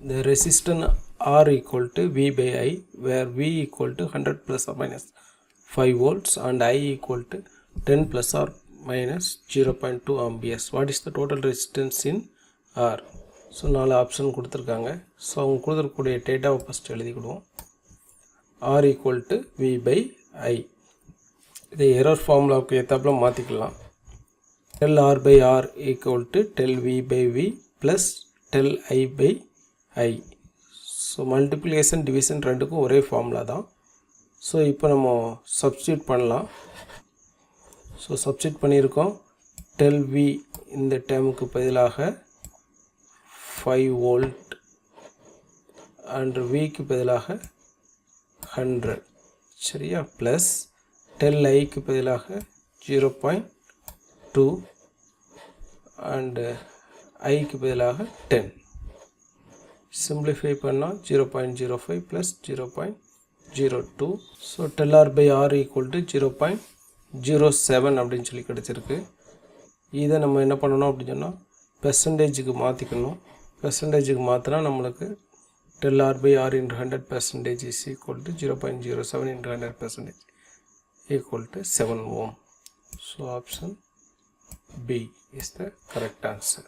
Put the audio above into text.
the resistance R equal to V by I, where V equal to 100 plus or minus 5 volts and I equal to 10 plus or minus 0.2 amperes. What is the total resistance in R? So 4 option கொடுத்துருக்காங்க. So அவங்க கொடுத்துருக்கூடிய டேட்டாவை first எழுதிக்கிடுவோம். R equal to V by I. இதை error ஃபார்முலாவுக்கு ஏற்றாப்புல மாற்றிக்கலாம். Del R by R equal to del V by V plus del I by I. So multiplication division ரெண்டுக்கும் ஒரே ஃபார்முலா தான். ஸோ இப்போ நம்ம சப்ஸ்டியூட் பண்ணலாம். ஸோ சப்ஸ்டியூட் பண்ணியிருக்கோம். del V இந்த டேர்முக்கு பதிலாக 5 வோல்ட் அண்ட் Vக்கு பதிலாக 100 சரியா, ப்ளஸ் del Iக்கு பதிலாக 0.2 அண்ட் ஐக்கு பதிலாக 10. சிம்பிளிஃபை பண்ணால் 0.05 plus 0.02. So del R by R equal to 0.07 அப்படின்னு சொல்லி கிடச்சிருக்கு. இதை நம்ம என்ன பண்ணணும் அப்படின்னு சொன்னால் பெர்சன்டேஜுக்கு மாற்றிக்கணும். பெர்சன்டேஜுக்கு மாற்றினா நம்மளுக்கு del R by R into 100% is equal to 0.07 into 100% equal to 7 ohm. So option B is the correct answer.